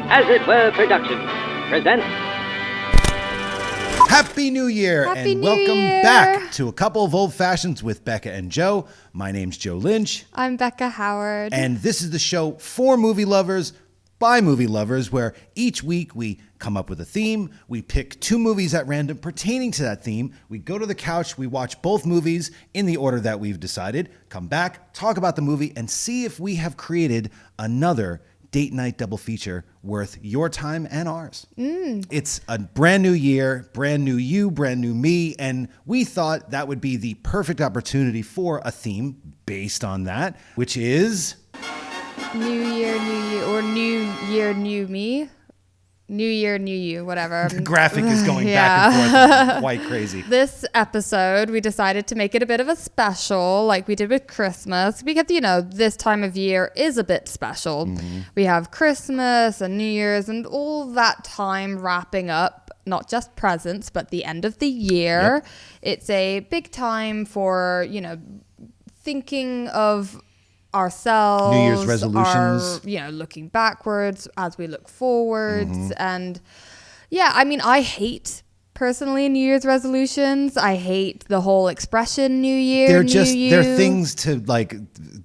As It Were production presents Happy New Year Happy and New welcome Year. back to a couple of old fashions with Becca and Joe. My name's Joe Lynch, I'm Becca Howard. and this is the show for movie lovers by movie lovers, where each week we come up with a theme. We pick two movies at random pertaining to that theme. We go to the couch, we watch both movies in the order that we've decided, come back, talk about the movie, and see if we have created another date night double feature worth your time and ours. It's a brand new year, brand new you, brand new me, and we thought that would be the perfect opportunity for a theme based on that, which is... New Year, New You, or New Year, New Me. New Year, New You, whatever. The graphic is going back and forth quite crazy. This episode, we decided to make it a bit of a special, like we did with Christmas, because, you know, this time of year is a bit special. We have Christmas and New Year's and all that time wrapping up, not just presents, but the end of the year. Yep. It's a big time for, you know, thinking of ourselves, New Year's resolutions, looking backwards as we look forwards. And yeah, I mean, I hate personally New Year's resolutions. I hate the whole expression New Year, they're things to like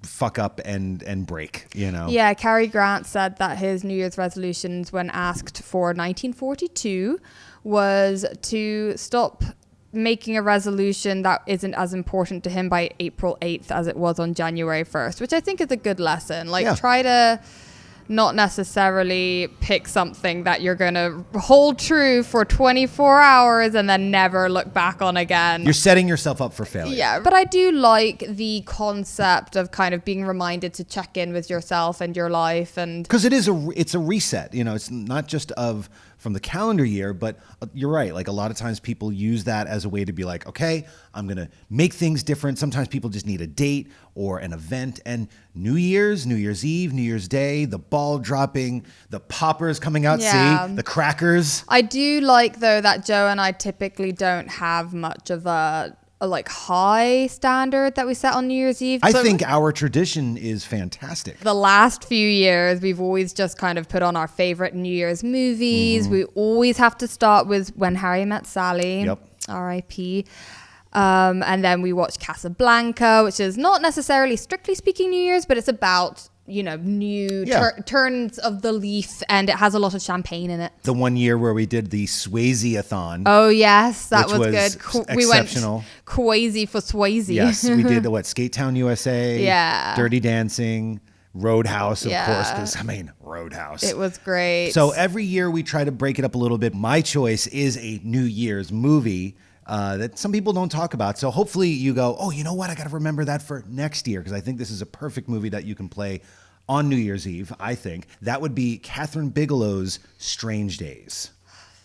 fuck up and break, you know. Yeah, Cary Grant said that his New Year's resolutions when asked for 1942 was to stop making a resolution that isn't as important to him by April 8th as it was on January 1st, which I think is a good lesson. Like, try to not necessarily pick something that you're going to hold true for 24 hours and then never look back on again. You're setting yourself up for failure. Yeah, but I do like the concept of kind of being reminded to check in with yourself and your life, and because it's a reset. You know, it's not just from the calendar year, but you're right. Like a lot of times people use that as a way to be like, okay, I'm going to make things different. Sometimes people just need a date or an event, and New Year's Eve, New Year's Day, the ball dropping, the poppers coming out, see, the crackers. I do like though that Joe and I typically don't have much of a like high standard that we set on New Year's Eve. I think our tradition is fantastic. The last few years, we've always just kind of put on our favorite New Year's movies. We always have to start with When Harry Met Sally, R.I.P. And then we watch Casablanca, which is not necessarily strictly speaking New Year's, but it's about, you know, new turns of the leaf, and it has a lot of champagne in it. The one year where we did the Swayze-a-thon. Oh, yes, that was good. Exceptional. We went crazy for Swayze. Yes, we did Skate Town USA, Dirty Dancing, Roadhouse, of course, because, I mean, Roadhouse. It was great. So every year we try to break it up a little bit. My choice is a New Year's movie that some people don't talk about. So hopefully you go, oh, you know what? I got to remember that for next year, because I think this is a perfect movie that you can play on New Year's Eve, I think. That would be Catherine Bigelow's Strange Days.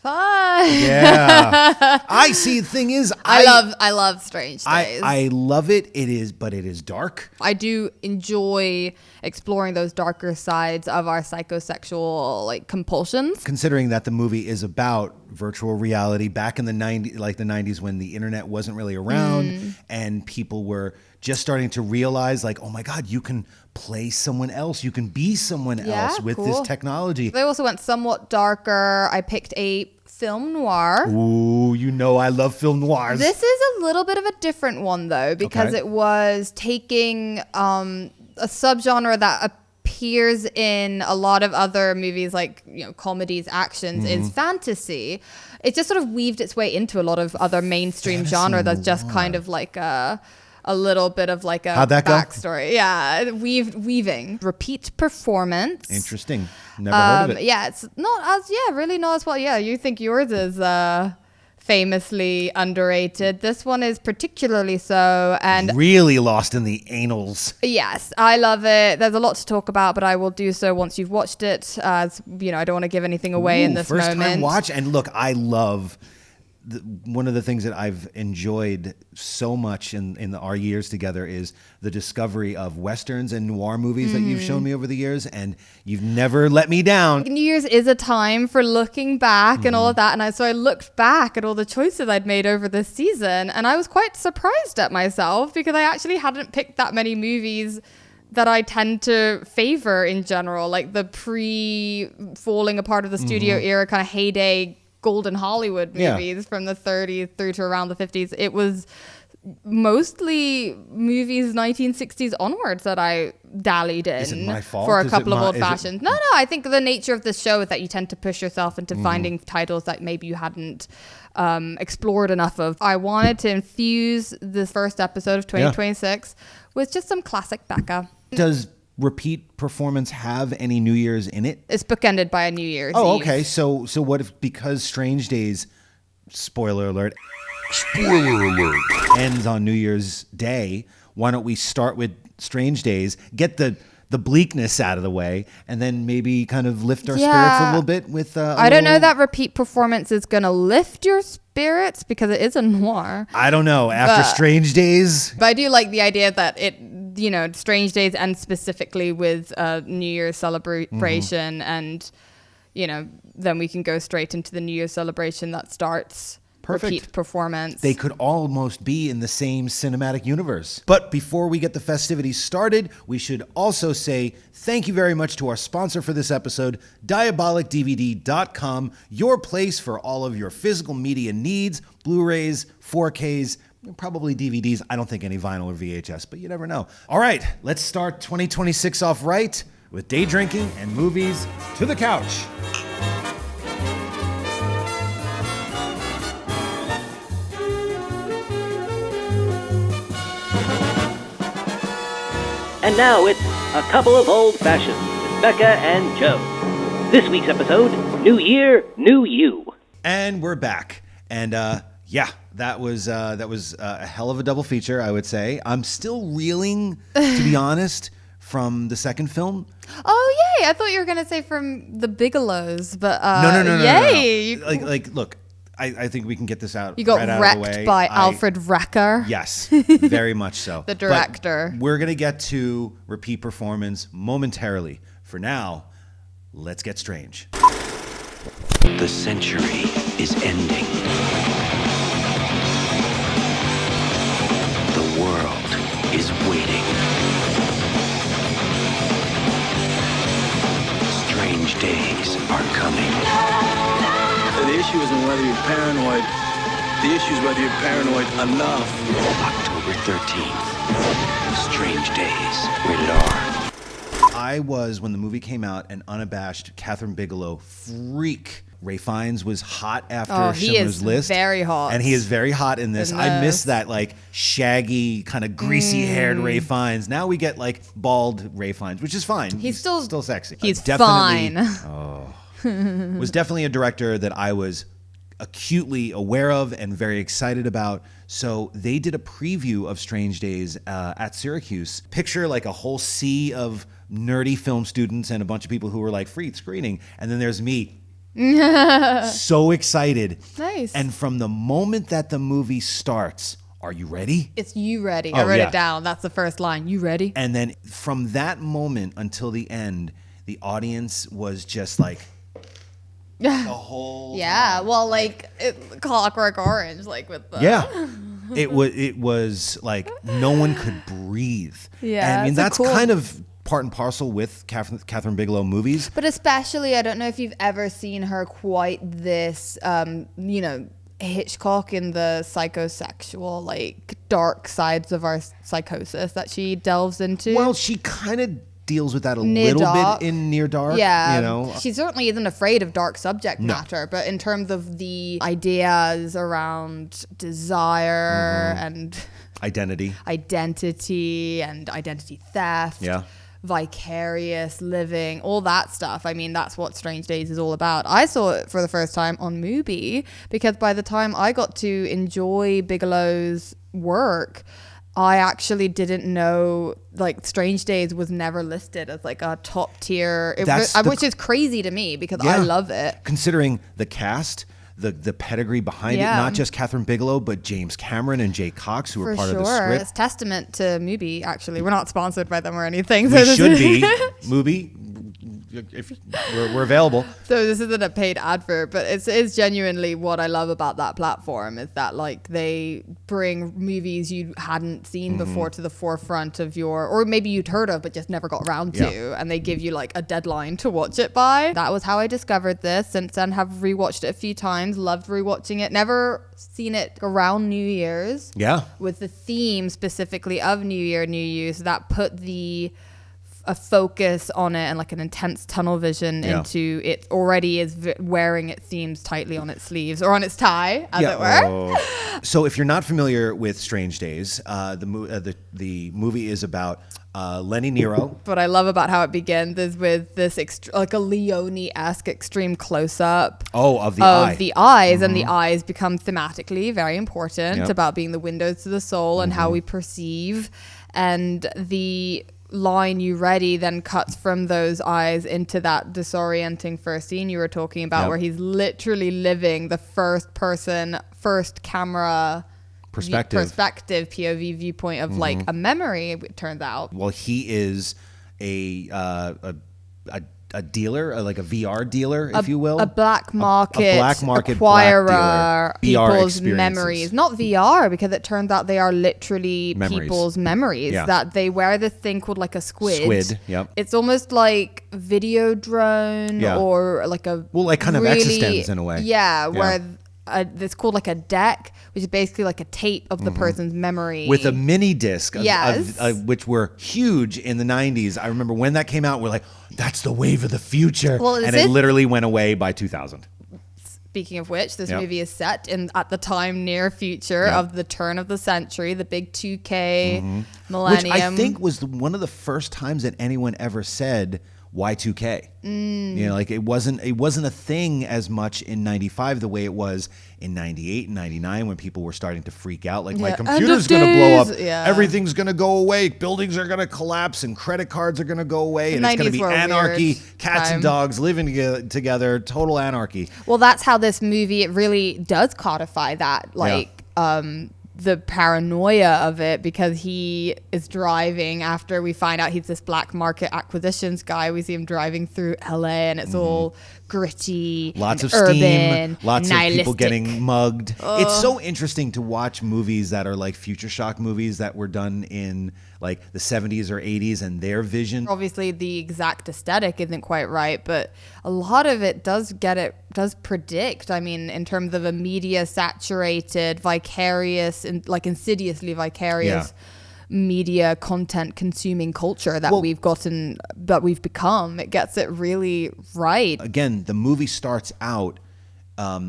Fun. Yeah. I see. The thing is, I love Strange Days. I love it. But it is dark. I do enjoy exploring those darker sides of our psychosexual like compulsions. Considering that the movie is about virtual reality back in the 90s when the internet wasn't really around and people were just starting to realize like, oh my God, you can play someone else. You can be someone else with this technology. They also went somewhat darker. I picked a film noir. Ooh, you know I love film noirs. This is a little bit of a different one though, because it was taking a subgenre that appears in a lot of other movies like, you know, comedies, actions, is fantasy. It just sort of weaved its way into a lot of other mainstream genre that's just kind of like a little bit of like a backstory. Yeah, weaving. Repeat performance. Interesting. Never heard of it. Yeah, it's really not as well. Yeah, you think yours is famously underrated. This one is particularly so, and really lost in the anals. Yes, I love it. There's a lot to talk about, but I will do so once you've watched it. As you know, I don't want to give anything away in this moment. First time watch, and look, I love. One of the things that I've enjoyed so much in our years together is the discovery of Westerns and noir movies that you've shown me over the years, and you've never let me down. New Year's is a time for looking back and all of that, and so I looked back at all the choices I'd made over this season, and I was quite surprised at myself because I actually hadn't picked that many movies that I tend to favor in general, like the pre-falling apart of the studio era kind of heyday golden Hollywood movies from the 30s through to around the 50s. It was mostly movies 1960s onwards that I dallied in. Is it my fault? For a couple of old fashions. No, I think the nature of the show is that you tend to push yourself into finding titles that maybe you hadn't explored enough of. I wanted to infuse this first episode of 2026 with just some classic Becca. Does repeat performance have any New Year's in it? It's bookended by a New Year's Eve. Okay. So what if, because Strange Days, spoiler alert, ends on New Year's Day, why don't we start with Strange Days, get the bleakness out of the way, and then maybe kind of lift our spirits a little bit with I don't know that repeat performance is going to lift your spirits because it is a noir. I don't know. After Strange Days. But I do like the idea that it, Strange Days ends specifically with a New Year's celebration and, then we can go straight into the New Year's celebration that starts. Perfect. Repeat performance. They could almost be in the same cinematic universe. But before we get the festivities started, we should also say thank you very much to our sponsor for this episode, DIABOLIKDVD.com, your place for all of your physical media needs, Blu-rays, 4Ks, probably DVDs. I don't think any vinyl or VHS, but you never know. All right, let's start 2026 off right with day drinking and movies to the couch. And now it's A Couple of Old Fashions with Becca and Joe. This week's episode, New Year, New You. And we're back. And that was a hell of a double feature, I would say. I'm still reeling, to be honest, from the second film. Oh, yay. I thought you were going to say from the Bigelows, but No. yay. Like, look, I think we can get this out. You got right out wrecked of the way. by Alfred Recker. Yes, very much so. The director. But we're going to get to repeat performance momentarily. For now, let's get strange. The century is ending. The world is waiting. Strange days are coming. The issue isn't whether you're paranoid. The issue is whether you're paranoid enough. October 13th. Strange Days. Rated R. I was, when the movie came out, an unabashed Catherine Bigelow freak. Ray Fiennes was hot after Schindler's List. Very hot. And he is very hot in this. I miss that shaggy, kind of greasy-haired Ray Fiennes. Now we get bald Ray Fiennes, which is fine. He's still sexy. He's fine. Was definitely a director that I was acutely aware of and very excited about. So they did a preview of Strange Days at Syracuse. Picture a whole sea of nerdy film students and a bunch of people who were free screening. And then there's me. So excited. Nice. And from the moment that the movie starts, are you ready? It's you ready. I wrote it down. That's the first line. You ready? And then from that moment until the end, the audience was just the whole time. Well, Clockwork Orange, with the it was no one could breathe. Yeah, I mean that's kind of part and parcel with Catherine Bigelow movies. But especially, I don't know if you've ever seen her quite this, Hitchcock in the psychosexual, dark sides of our psychosis that she delves into. Well, she kind of deals with that a little bit in Near Dark. Yeah, she certainly isn't afraid of dark subject matter, but in terms of the ideas around desire and identity and identity theft, vicarious living, all that stuff. I mean, that's what Strange Days is all about. I saw it for the first time on Mubi because by the time I got to enjoy Bigelow's work, I actually didn't know Strange Days was never listed as a top tier, which is crazy to me because I love it. Considering the cast, the pedigree behind it, not just Catherine Bigelow, but James Cameron and Jay Cox, who were part of the script. It's testament to Mubi, actually. We're not sponsored by them or anything. We should be. Mubi, if we're available. So this isn't a paid advert, but it's genuinely what I love about that platform is that like they bring movies you hadn't seen before to the forefront of or maybe you'd heard of but just never got around to, and they give you like a deadline to watch it by. That was how I discovered this. Since then, have rewatched it a few times, loved rewatching it. Never seen it around New Year's. Yeah. With the theme specifically of New Year, New You, so that put a focus on it and like an intense tunnel vision into it. Already is wearing its themes tightly on its sleeves or on its tie, as it were. So if you're not familiar with Strange Days, the movie is about Lenny Nero. What I love about how it begins is with this like a Leone-esque extreme close-up of the eyes, and the eyes become thematically very important about being the windows to the soul and how we perceive. And the line "you ready" then cuts from those eyes into that disorienting first scene you were talking about, where he's literally living the first camera perspective POV viewpoint of like a memory, it turns out. Well, he is a dealer, like a VR dealer, if you will. A black market acquirer people's memories. Not VR, because it turns out they are literally people's memories. Yeah. That they wear this thing called like a squid. Squid, yep. It's almost like video drone or like a... Well, like kind of Existence in a way. Yeah, where... it's called like a deck, which is basically like a tape of the person's memory. With a mini disc, which were huge in the 90s. I remember when that came out, we're like, that's the wave of the future. Well, and it literally went away by 2000. Speaking of which, this movie is set in at the time near future of the turn of the century, the big 2K millennium. Which I think was one of the first times that anyone ever said Y2K. You know, like it wasn't a thing as much in 95 the way it was in 98 and 99 when people were starting to freak out like my computer's going to blow up, everything's going to go away, buildings are going to collapse and credit cards are going to go away, and it's going to be anarchy, cats and dogs living together, total anarchy. Well, that's how this movie, it really does codify that, like the paranoia of it, because he is driving after we find out he's this black market acquisitions guy. We see him driving through LA and it's all gritty, lots of urban, steam, lots nihilistic. of people getting mugged. It's so interesting to watch movies that are like future shock movies that were done in like the 70s or 80s and their vision. Obviously the exact aesthetic isn't quite right, but a lot of it does predict. I mean, in terms of a media saturated, vicarious, and like insidiously vicarious media content consuming culture that we've become, it gets it really right. Again, the movie starts out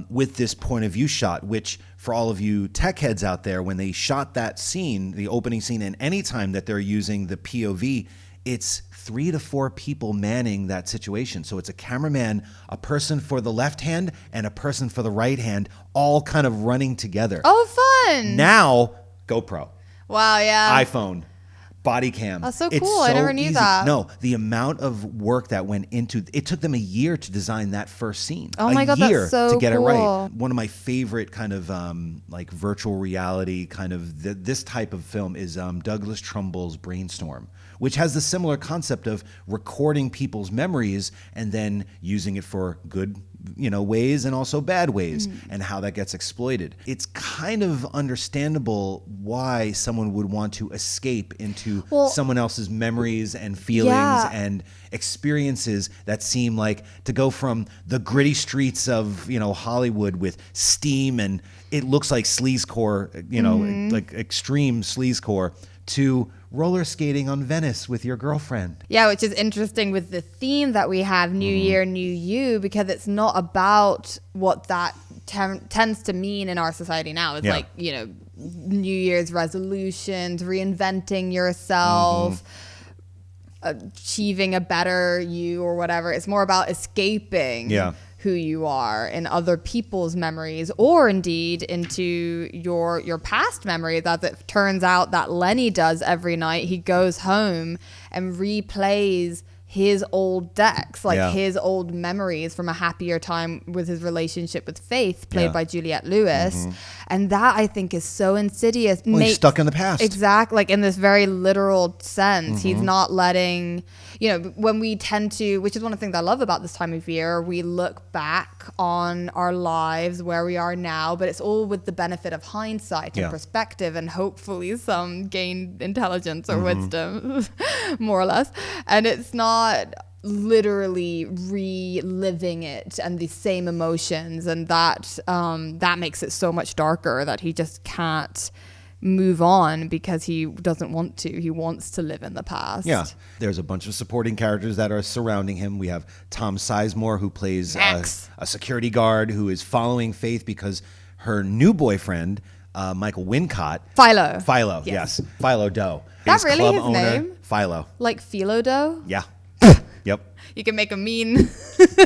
with this point of view shot, which for all of you tech heads out there, when they shot that scene, the opening scene, and any time that they're using the POV, it's 3 to 4 people manning that situation. So it's a cameraman, a person for the left hand, and a person for the right hand, all kind of running together. Oh, fun. Now, GoPro. Wow, yeah. iPhone. Body cam. That's so cool. I never knew that. No, the amount of work that went into it took them a year to design that first scene. Oh my God, that's so to get cool. it right. One of my favorite kind of like virtual reality kind of this type of film is Douglas Trumbull's Brainstorm, which has the similar concept of recording people's memories and then using it for good ways and also bad ways, and how that gets exploited. It's kind of understandable why someone would want to escape into someone else's memories and feelings and experiences that seem like to go from the gritty streets of Hollywood with steam and it looks like sleazecore, like extreme sleazecore, to roller skating on Venice with your girlfriend. Yeah, which is interesting with the theme that we have, New Year, New You, because it's not about what that tends to mean in our society now. It's like, New Year's resolutions, reinventing yourself, achieving a better you or whatever. It's more about escaping who you are in other people's memories, or indeed into your past memories, as it turns out that Lenny does every night. He goes home and replays his old decks, like Yeah. his old memories from a happier time with his relationship with Faith, played Yeah. by Juliette Lewis. And that, I think, is so insidious. Well, he's stuck in the past. Exactly. Like in this very literal sense, he's not letting, when we tend to, which is one of the things I love about this time of year, we look back on our lives, where we are now, but it's all with the benefit of hindsight and perspective, and hopefully some gained intelligence or wisdom, more or less. And it's not literally reliving it and the same emotions, and that makes it so much darker, that he just can't move on because he doesn't want to. He wants to live in the past. Yeah. There's a bunch of supporting characters that are surrounding him. We have Tom Sizemore, who plays a security guard who is following Faith because her new boyfriend, Michael Wincott. Philo, yes. Philo Doe. That is really club his owner, name? Philo. Like Philo Doe? Yeah. Yep. You can make a mean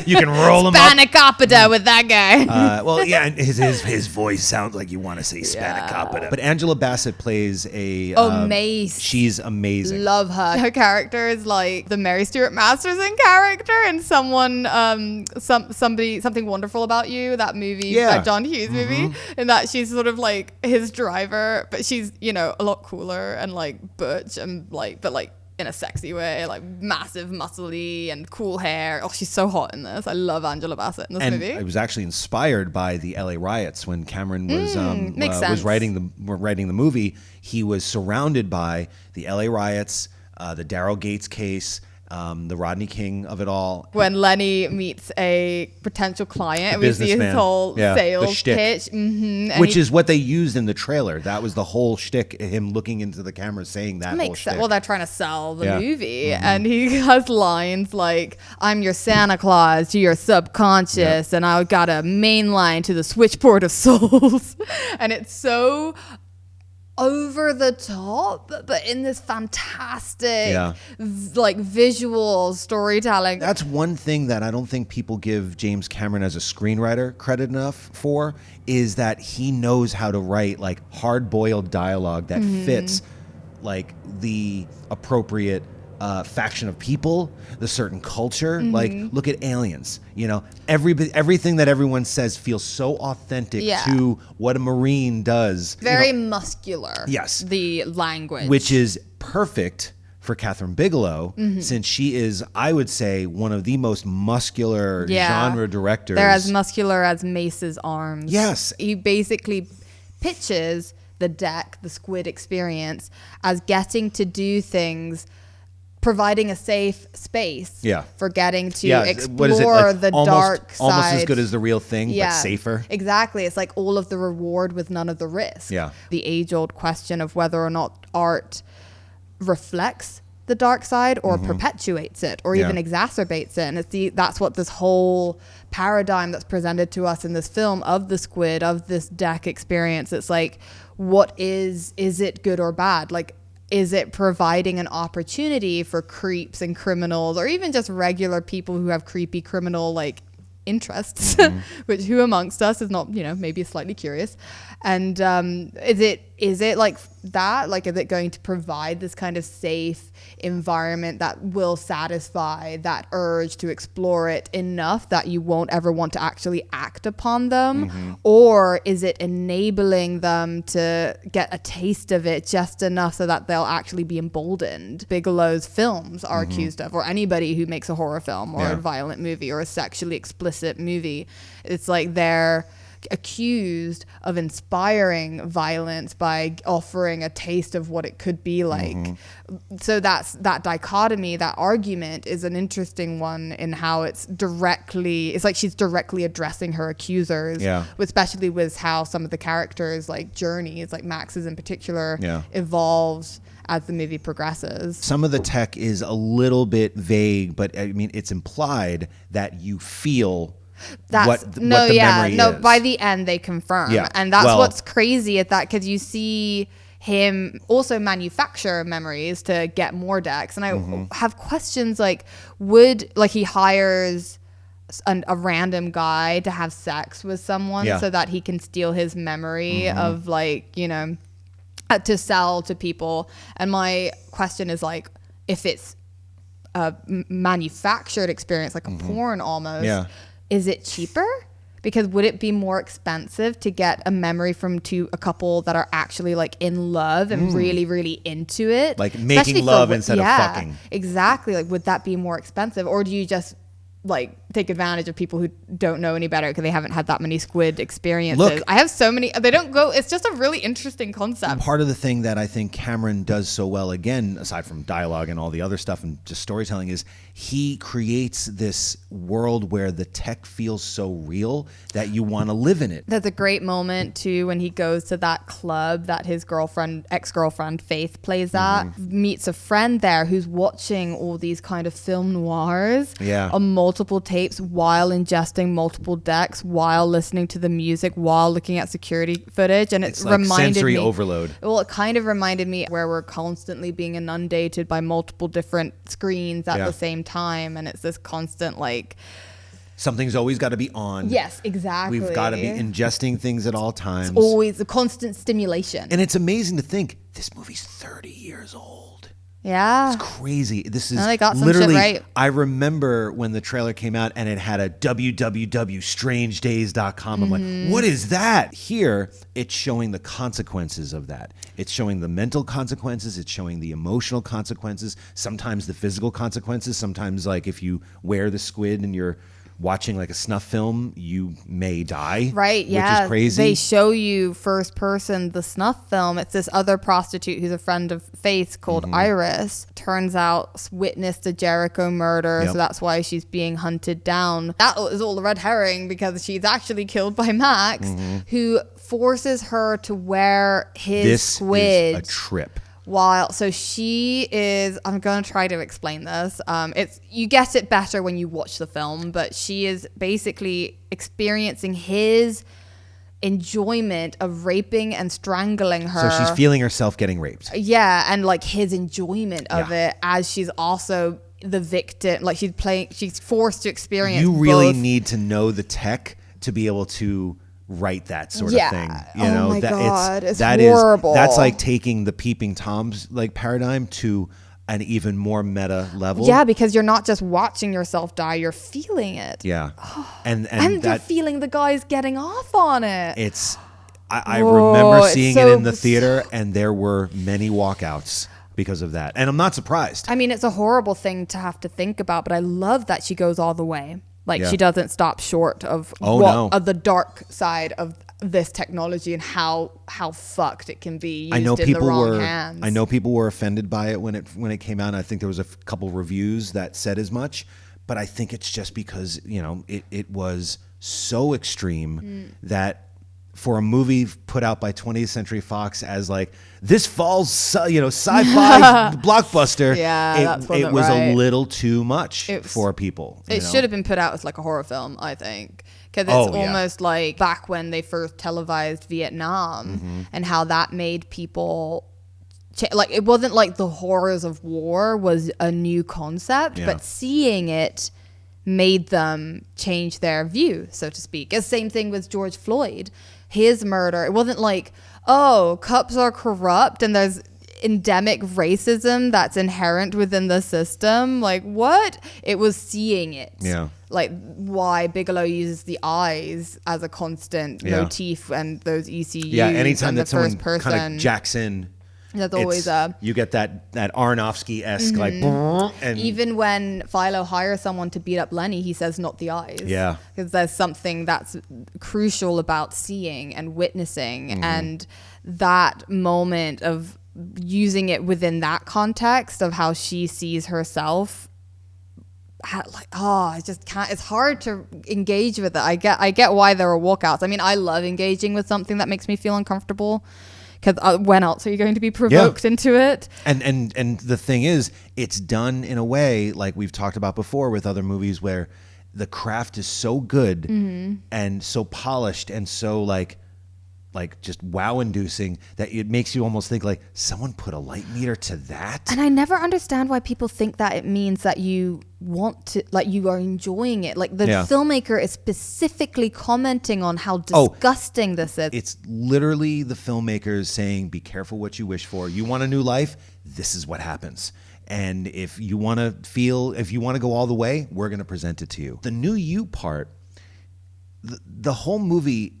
You can roll him up. Spanakopita with that guy. Well, yeah, and his voice sounds like you want to say Spanakopita. But Angela Bassett plays a... Mace. She's amazing. Love her. Her character is like the Mary Stuart Masterson character in Something Wonderful About You, that movie, that John Hughes movie, in that she's sort of like his driver, but she's, a lot cooler and like butch and but in a sexy way, like massive, muscly and cool hair. Oh, she's so hot in this. I love Angela Bassett in this movie. It was actually inspired by the LA riots when Cameron was sense. writing the movie. He was surrounded by the LA riots, the Daryl Gates case, the Rodney King of it all. When Lenny meets a potential client, we see his businessman. whole sales shtick. pitch. Which is what they used in the trailer. That was the whole shtick, him looking into the camera saying that whole Makes shtick. sense. Well, they're trying to sell the movie, and he has lines like, "I'm your Santa Claus to your subconscious, and I got a main line to the switchboard of souls," and it's so over the top, but in this fantastic, visual storytelling. That's one thing that I don't think people give James Cameron as a screenwriter credit enough for, is that he knows how to write like hard-boiled dialogue that fits like the appropriate faction of people, the certain culture. Like, look at Aliens. Everything that everyone says feels so authentic to what a Marine does. Very muscular. Yes. The language. Which is perfect for Catherine Bigelow, since she is, I would say, one of the most muscular genre directors. They're as muscular as Mace's arms. Yes. He basically pitches the deck, the squid experience, as getting to do things, providing a safe space for getting to explore the dark side. Almost as good as the real thing, but safer. Exactly. It's like all of the reward with none of the risk. Yeah. The age-old question of whether or not art reflects the dark side or perpetuates it or even exacerbates it. And that's what this whole paradigm that's presented to us in this film of the squid, of this deck experience. It's like, what is it good or bad? Like, is it providing an opportunity for creeps and criminals, or even just regular people who have creepy criminal like interests, which who amongst us is not, maybe slightly curious? And is it like that? Like, is it going to provide this kind of safe environment that will satisfy that urge to explore it enough that you won't ever want to actually act upon them? Or is it enabling them to get a taste of it just enough so that they'll actually be emboldened? Bigelow's films are accused of, or anybody who makes a horror film or a violent movie or a sexually explicit movie, it's like they're accused of inspiring violence by offering a taste of what it could be like. So that dichotomy, that argument is an interesting one in how it's like she's directly addressing her accusers, especially with how some of the characters like journeys, like Max's in particular, evolves as the movie progresses. Some of the tech is a little bit vague, but I mean, it's implied that you feel what the memory is. By the end they confirm, and that's what's crazy at that, because you see him also manufacture memories to get more decks, and I have questions like, he hires a random guy to have sex with someone so that he can steal his memory of to sell to people, and my question is like, if it's manufactured experience, like a porn almost. Yeah. Is it cheaper? Because would it be more expensive to get a memory from a couple that are actually like in love and really, really into it? Like making love instead of fucking. Exactly. Like, would that be more expensive? Or do you just like take advantage of people who don't know any better because they haven't had that many squid experiences? Look, I have so many. They don't go. It's just a really interesting concept. Part of the thing that I think Cameron does so well, again, aside from dialogue and all the other stuff and just storytelling, is he creates this world where the tech feels so real that you want to live in it. There's a great moment too when he goes to that club that his ex-girlfriend Faith plays at, meets a friend there who's watching all these kind of film noirs on multiple tapes while ingesting multiple decks, while listening to the music, while looking at security footage. And it's like reminded sensory me, overload. Well, it kind of reminded me where we're constantly being inundated by multiple different screens at the same time, and it's this constant like something's always got to be on. Yes, exactly. We've got to be ingesting things at all times. It's always a constant stimulation. And it's amazing to think this movie's 30 years old. Yeah. It's crazy. This is they got some literally, shit right. I remember when the trailer came out and it had a www.strangedays.com. I'm like, what is that? Here, it's showing the consequences of that. It's showing the mental consequences. It's showing the emotional consequences. Sometimes the physical consequences. Sometimes, like, if you wear the squid and you're watching like a snuff film, you may die. Right, yeah. Which is crazy. They show you first person the snuff film. It's this other prostitute who's a friend of Faith called Iris. Turns out witnessed a Jericho murder, so that's why she's being hunted down. That is all a red herring because she's actually killed by Max, who forces her to wear his squid. This is a trip. So she is, I'm going to try to explain this. You get it better when you watch the film, but she is basically experiencing his enjoyment of raping and strangling her. So she's feeling herself getting raped. Yeah, and like his enjoyment of it as she's also the victim. Like she's forced to experience. You really need to know the tech to be able to write that sort of thing. You know, my God, it's that horrible. That's like taking the Peeping Toms like paradigm to an even more meta level. Yeah, because you're not just watching yourself die, you're feeling it. Yeah. And you're feeling the guys getting off on it. It's I remember seeing it in the theater and there were many walkouts because of that. And I'm not surprised. I mean, it's a horrible thing to have to think about, but I love that she goes all the way. Like she doesn't stop short of of the dark side of this technology and how fucked it can be used in the wrong hands. I know people were offended by it when it came out. And I think there was a couple reviews that said as much, but I think it's just because, you know, it was so extreme that for a movie put out by 20th Century Fox as like this fall's sci-fi blockbuster, it was a little too much for people. It should have been put out as like a horror film, I think, because it's almost like back when they first televised Vietnam and how that made people. Like it wasn't like the horrors of war was a new concept, but seeing it made them change their view, so to speak. It's the same thing with George Floyd. His murder, it wasn't like, oh, cops are corrupt and there's endemic racism that's inherent within the system. Like, what? It was seeing it. Yeah. Like why Bigelow uses the eyes as a constant motif and those ECUs. Yeah, anytime that someone kind of jacks in, that's always you get that Aronofsky-esque like, and even when Philo hires someone to beat up Lenny, he says not the eyes. Yeah, because there's something that's crucial about seeing and witnessing, and that moment of using it within that context of how she sees herself. Like, I just can't. It's hard to engage with it. I get why there are walkouts. I mean, I love engaging with something that makes me feel uncomfortable. Because when else are you going to be provoked into it? And the thing is, it's done in a way like we've talked about before with other movies where the craft is so good and so polished and so like just wow-inducing that it makes you almost think like someone put a light meter to that. And I never understand why people think that it means that you want to, like you are enjoying it. Like the filmmaker is specifically commenting on how disgusting this is. It's literally the filmmakers saying, be careful what you wish for. You want a new life? This is what happens. And if you want to go all the way, we're going to present it to you. The new you part, the whole movie,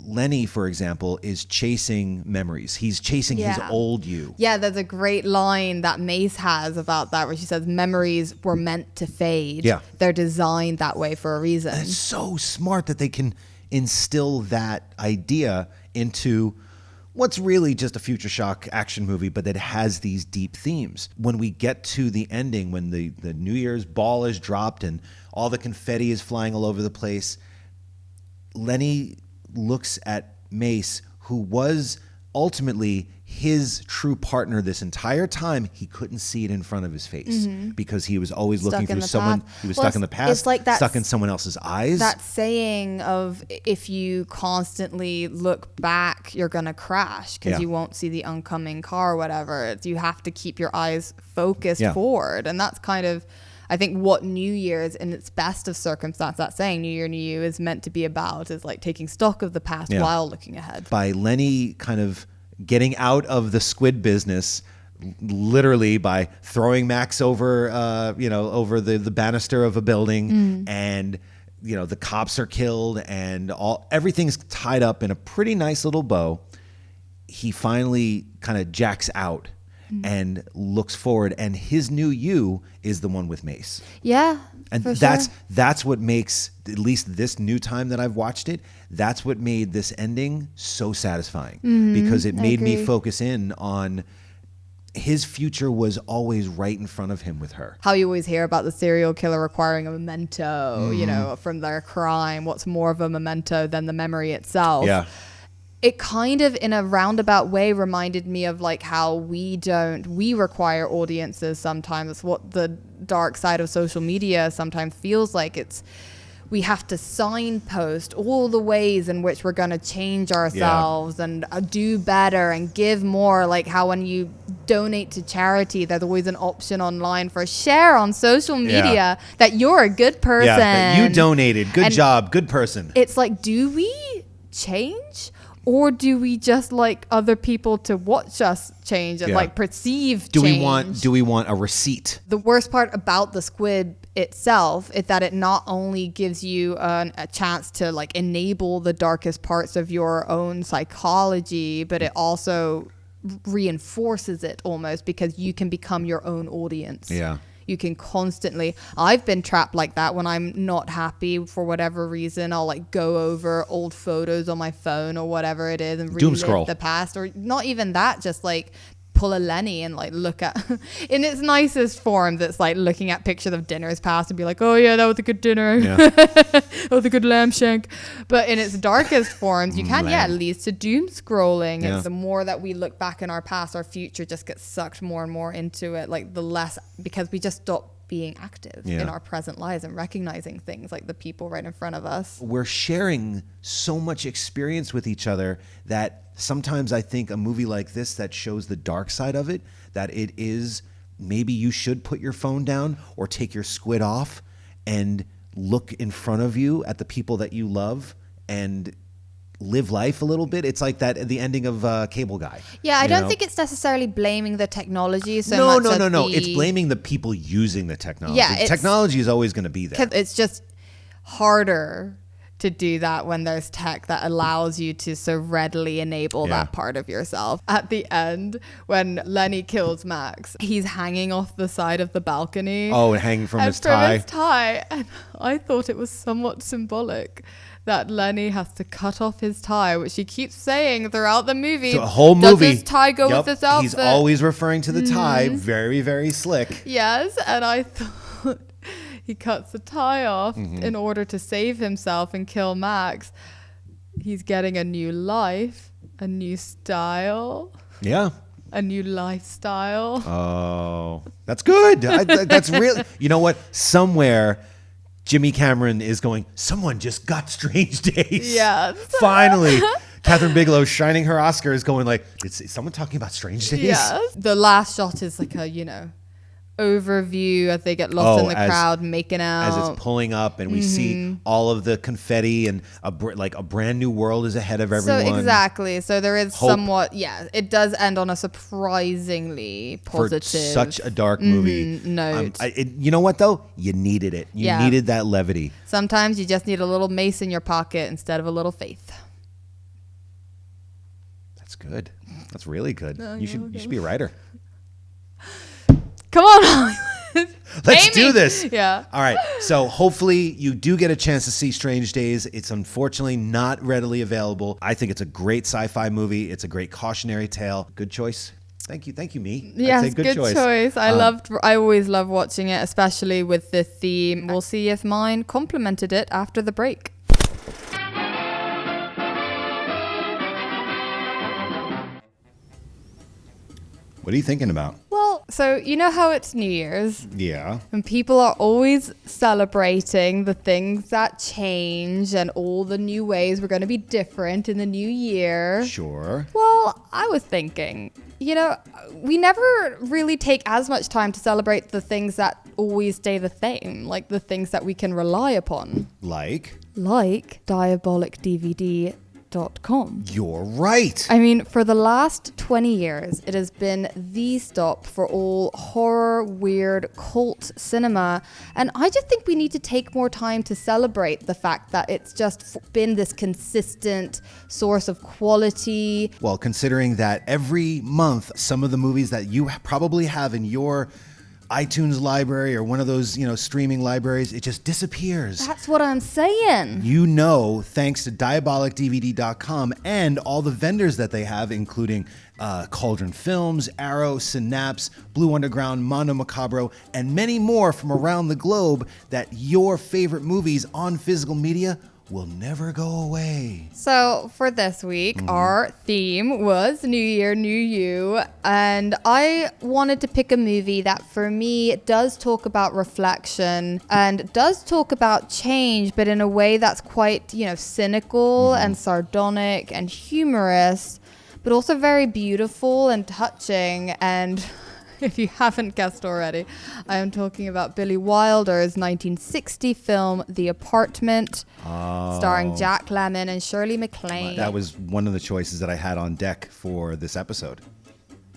Lenny, for example, is chasing memories. He's chasing his old you. Yeah, there's a great line that Mace has about that where she says, memories were meant to fade. Yeah. They're designed that way for a reason. And it's so smart that they can instill that idea into what's really just a future shock action movie, but that has these deep themes. When we get to the ending, when the New Year's ball is dropped and all the confetti is flying all over the place, Lenny looks at Mace, who was ultimately his true partner this entire time. He couldn't see it in front of his face because he was always looking through someone. He was stuck in the past, it's like stuck in someone else's eyes. That saying of if you constantly look back, you're going to crash because you won't see the oncoming car or whatever. You have to keep your eyes focused forward. And that's kind of, I think, what New Year's in its best of circumstance, that saying New Year, New You is meant to be about, is like taking stock of the past while looking ahead. By Lenny kind of getting out of the squid business, literally by throwing Max over, over the banister of a building, and the cops are killed, and everything's tied up in a pretty nice little bow. He finally kind of jacks out and looks forward, and his new you is the one with Mace. Yeah, and that's what makes, at least this new time that I've watched it, that's what made this ending so satisfying, because it made me focus in on his future was always right in front of him with her. How you always hear about the serial killer requiring a memento, from their crime. What's more of a memento than the memory itself? Yeah. It kind of, in a roundabout way, reminded me of like how we require audiences sometimes. It's what the dark side of social media sometimes feels like. We have to signpost all the ways in which we're going to change ourselves and do better and give more. Like how when you donate to charity, there's always an option online for a share on social media that you're a good person. Yeah, that you donated. Good job. Good person. It's like, do we change? Or do we just like other people to watch us change and like perceive change? Do we want a receipt? The worst part about the squid itself is that it not only gives you a chance to like enable the darkest parts of your own psychology, but it also reinforces it almost, because you can become your own audience. Yeah. You can constantly, I've been trapped like that when I'm not happy for whatever reason. I'll like go over old photos on my phone or whatever it is and relive the past, or not even that, just like pull a Lenny and like look at in its nicest form, that's like looking at pictures of dinners past and be like, oh yeah, that was a good dinner. That was a good lamb shank. But in its darkest forms, you can it leads to doom scrolling. And the more that we look back in our past, our future just gets sucked more and more into it, like the less, because we just stop being active in our present lives and recognizing things like the people right in front of us. We're sharing so much experience with each other that sometimes I think a movie like this that shows the dark side of it, that it is, maybe you should put your phone down or take your squid off and look in front of you at the people that you love and live life a little bit. It's like that at the ending of Cable Guy. Yeah, I don't think it's necessarily blaming the technology so much. No. It's blaming the people using the technology. Yeah, technology is always going to be there. It's just harder to do that when there's tech that allows you to so readily enable that part of yourself. At the end, when Lenny kills Max, he's hanging off the side of the balcony. Oh, and hanging from his tie. And I thought it was somewhat symbolic that Lenny has to cut off his tie, which he keeps saying throughout the movie. The whole movie. Does this tie go with this outfit? He's always referring to the tie. Very, very slick. Yes, and I thought he cuts the tie off in order to save himself and kill Max. He's getting a new life, a new style. Yeah. A new lifestyle. Oh, that's good. That's really, you know what? Somewhere Jimmy Cameron is going, someone just got Strange Days. Yes. Finally. Catherine Bigelow shining her Oscar is going like, is someone talking about Strange Days? Yes. The last shot is like a, overview as they get lost in the as- crowd, making out. As it's pulling up and we see all of the confetti and a brand new world is ahead of everyone. So exactly. So there is Hope. somewhat, it does end on a surprisingly positive. For such a dark movie. Note. You know what though? You needed it. You needed that levity. Sometimes you just need a little mace in your pocket instead of a little faith. That's good. That's really good. You should be a writer. Come on, Hollywood. Let's Amy. do this. Yeah. All right. So hopefully you do get a chance to see Strange Days. It's unfortunately not readily available. I think it's a great sci-fi movie. It's a great cautionary tale. Good choice. Thank you, me. Yes, I'd say good choice. I always love watching it, especially with the theme. We'll see if mine complemented it after the break. What are you thinking about? Well, so you know how it's New Year's? Yeah. And people are always celebrating the things that change and all the new ways we're going to be different in the new year. Sure. Well, I was thinking, we never really take as much time to celebrate the things that always stay the same, like the things that we can rely upon. Like DiabolikDVD.com. You're right. I mean, for the last 20 years, it has been the stop for all horror, weird, cult cinema. And I just think we need to take more time to celebrate the fact that it's just been this consistent source of quality. Well, considering that every month, some of the movies that you probably have in your iTunes library or one of those, streaming libraries, it just disappears. That's what I'm saying. Thanks to DiabolikDVD.com and all the vendors that they have, including Cauldron Films, Arrow, Synapse, Blue Underground, Mondo Macabro, and many more from around the globe, that your favorite movies on physical media will never go away. So for this week, our theme was New Year, New You. And I wanted to pick a movie that for me does talk about reflection and does talk about change, but in a way that's quite, cynical and sardonic and humorous, but also very beautiful and touching. And if you haven't guessed already, I am talking about Billy Wilder's 1960 film, The Apartment, starring Jack Lemmon and Shirley MacLaine. That was one of the choices that I had on deck for this episode.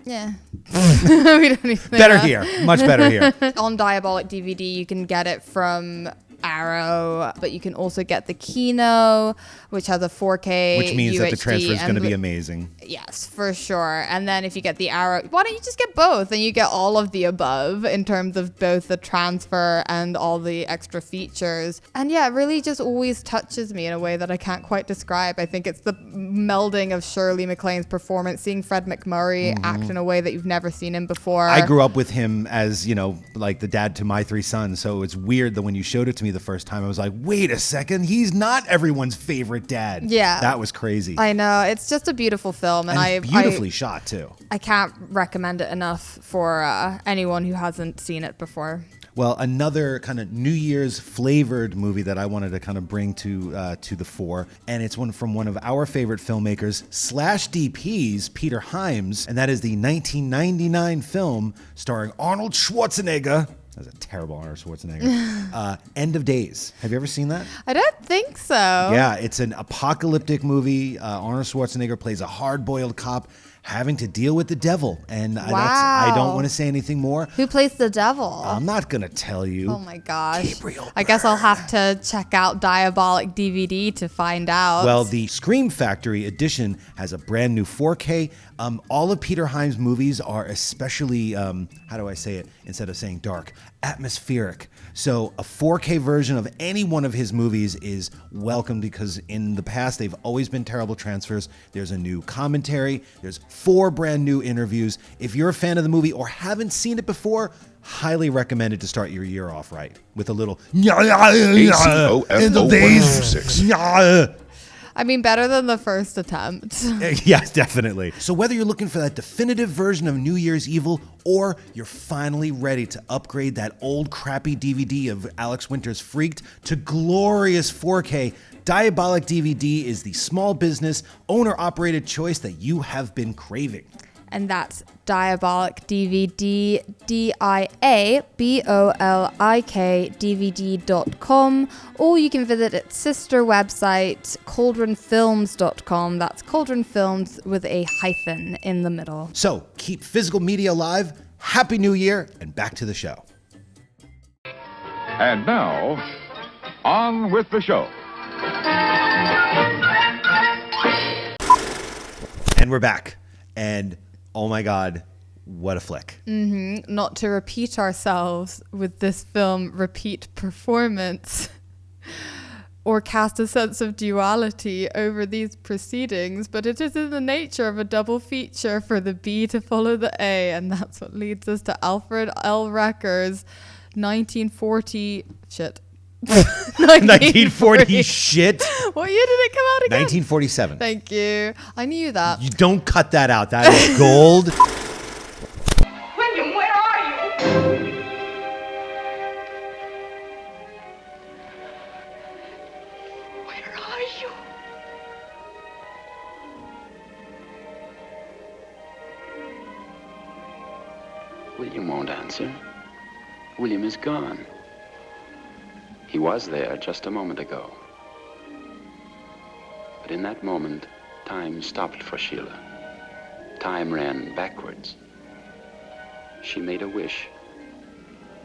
Yeah. We don't even Better here. Much better here. On Diabolik DVD, you can get it from Arrow, but you can also get the Kino, which has a 4K Which means that the UHD transfer is going to and be amazing. Yes, for sure. And then if you get the Arrow, why don't you just get both? And you get all of the above in terms of both the transfer and all the extra features. And yeah, it really just always touches me in a way that I can't quite describe. I think it's the melding of Shirley MacLaine's performance, seeing Fred McMurray act in a way that you've never seen him before. I grew up with him as, like the dad to my three sons. So it's weird that when you showed it to me the first time, I was like, wait a second, he's not everyone's favorite dad. Yeah. That was crazy. I know. It's just a beautiful film. And it's beautifully shot too. I can't recommend it enough for anyone who hasn't seen it before. Well, another kind of New Year's flavored movie that I wanted to kind of bring to the fore, and it's one from one of our favorite filmmakers / DPs, Peter Hyams, and that is the 1999 film starring Arnold Schwarzenegger. That's a terrible Arnold Schwarzenegger. End of Days. Have you ever seen that? I don't think so. Yeah, it's an apocalyptic movie. Arnold Schwarzenegger plays a hard-boiled cop having to deal with the devil. And I don't want to say anything more. Who plays the devil? I'm not going to tell you. Oh my gosh. Gabriel I guess I'll have to check out Diabolik DVD to find out. Well, the Scream Factory edition has a brand new 4K. All of Peter Hyams' movies are especially, how do I say it instead of saying dark, atmospheric. So a 4K version of any one of his movies is welcome because in the past they've always been terrible transfers. There's a new commentary. There's 4 brand new interviews. If you're a fan of the movie or haven't seen it before, highly recommended to start your year off right with a little ACOFO 106. I mean, better than the first attempt. Yes, definitely. So whether you're looking for that definitive version of New Year's Evil or you're finally ready to upgrade that old crappy DVD of Alex Winter's Freaked to glorious 4K, Diabolik DVD is the small business, owner-operated choice that you have been craving. And that's Diabolik DVD, DIABOLIK DVD.com, or you can visit its sister website, cauldronfilms.com. That's Cauldron Films with a hyphen in the middle. So keep physical media alive. Happy New Year, and back to the show. And now, on with the show. And we're back. And oh my God, what a flick. Not to repeat ourselves with this film repeat performance or cast a sense of duality over these proceedings, but it is in the nature of a double feature for the B to follow the A, and that's what leads us to Alfred L. Recker's 1940 shit. 1940 shit. What year did it come out again? 1947. Thank you. I knew that. You don't cut that out. That is gold. William, where are you? Where are you? William won't answer. William is gone. He was there just a moment ago. But in that moment, time stopped for Sheila. Time ran backwards. She made a wish,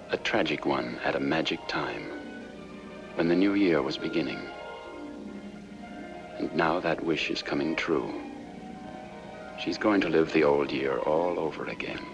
a tragic one at a magic time, when the new year was beginning. And now that wish is coming true. She's going to live the old year all over again.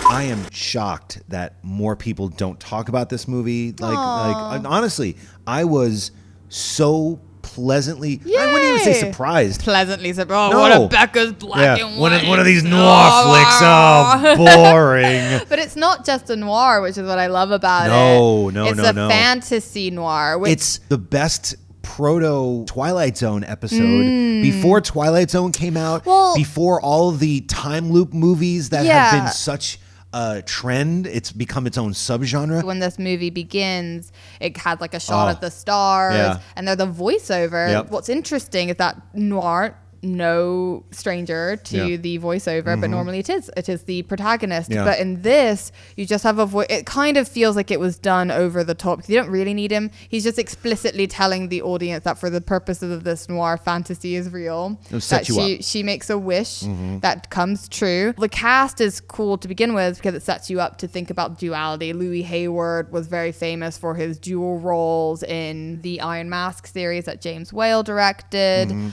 I am shocked that more people don't talk about this movie. Like honestly, I was so pleasantly, I wouldn't even say surprised. Pleasantly surprised. Oh, one of Becca's black and white. One of these noir flicks. Oh, boring. But it's not just a noir, which is what I love about it. It's a fantasy noir. It's the best proto Twilight Zone episode before Twilight Zone came out, before all of the time loop movies that have been such a trend. It's become its own subgenre. When this movie begins, it has like a shot of the stars and they're the voiceover. What's interesting is that noir, no stranger to the voiceover, but normally it is the protagonist. But in this, you just have a voice. It kind of feels like it was done over the top because you don't really need him. He's just explicitly telling the audience that for the purposes of this noir fantasy is real. That she makes a wish that comes true. The cast is cool to begin with because it sets you up to think about duality. Louis Hayward was very famous for his dual roles in the Iron Mask series that James Whale directed.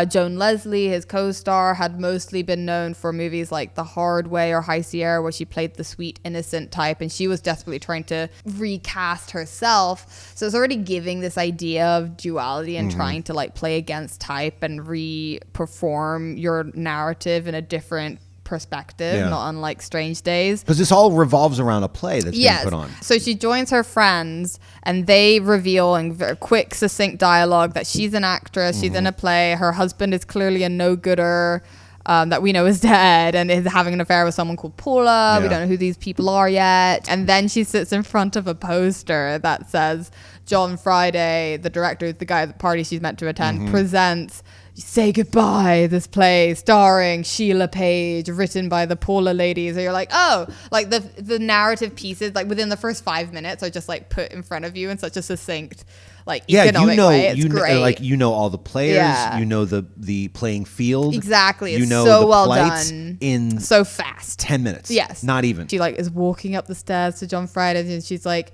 Joan Leslie, his co-star, had mostly been known for movies like The Hard Way or High Sierra, where she played the sweet, innocent type, and she was desperately trying to recast herself. So it's already giving this idea of duality and trying to like play against type and re-perform your narrative in a different perspective, not unlike Strange Days. Because this all revolves around a play that's being put on. So she joins her friends and they reveal in very quick, succinct dialogue that she's an actress, she's in a play, her husband is clearly a no-gooder that we know is dead and is having an affair with someone called Paula. We don't know who these people are yet. And then she sits in front of a poster that says John Friday, the director, the guy at the party she's meant to attend, presents Say Goodbye, this play starring Sheila Page, written by the Paula ladies. So you're like, oh, like the narrative pieces, like within the first 5 minutes are just like put in front of you in such a succinct, like economic way. It's great. Like you know all the players, you know the playing field. Exactly. You it's know so the well plights done. in so fast. 10 minutes. Yes. Not even. She like is walking up the stairs to John Friday and she's like,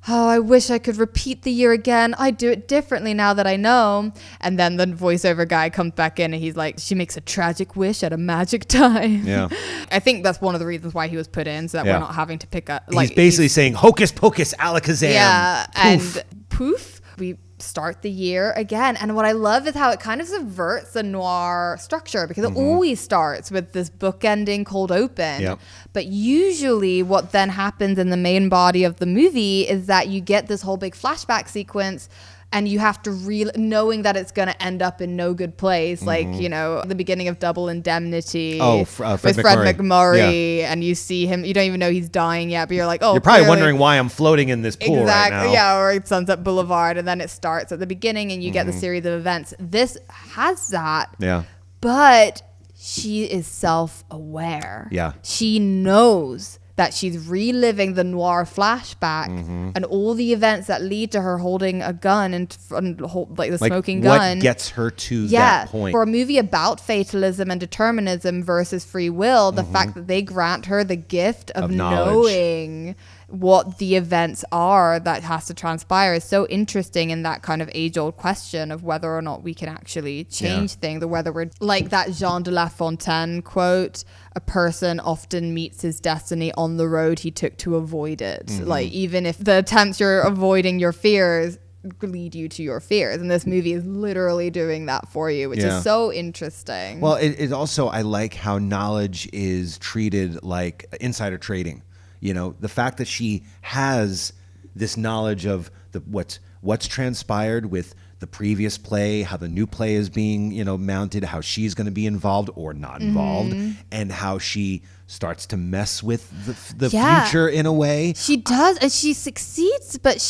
oh, I wish I could repeat the year again. I'd do it differently now that I know. And then the voiceover guy comes back in and he's like, she makes a tragic wish at a magic time. Yeah. I think that's one of the reasons why he was put in, so that we're not having to pick up. Like, he's basically saying, hocus pocus, alakazam. Yeah. Poof. And poof, we start the year again. And what I love is how it kind of subverts the noir structure because it always starts with this bookending cold open. Yep. But usually what then happens in the main body of the movie is that you get this whole big flashback sequence and you have to knowing that it's going to end up in no good place. Like, you know, the beginning of Double Indemnity with Fred McMurray. And you see him, you don't even know he's dying yet, but you're like, oh, you're probably wondering why I'm floating in this pool right now. Yeah, or Sunset Boulevard. And then it starts at the beginning and you get the series of events. This has that. Yeah. But she is self-aware. Yeah. She knows that she's reliving the noir flashback and all the events that lead to her holding a gun and like the smoking gun. What gets her to that point? For a movie about fatalism and determinism versus free will, the fact that they grant her the gift of knowing what the events are that has to transpire is so interesting in that kind of age-old question of whether or not we can actually change things, or whether we're like that Jean de La Fontaine quote, a person often meets his destiny on the road he took to avoid it. Like, even if the attempts you're avoiding your fears lead you to your fears, and this movie is literally doing that for you, which is so interesting. Well, it also, I like how knowledge is treated like insider trading. You know, the fact that she has this knowledge of what's transpired with the previous play, how the new play is being, mounted, how she's going to be involved or not involved, and how she starts to mess with the future in a way. She does, and she succeeds, but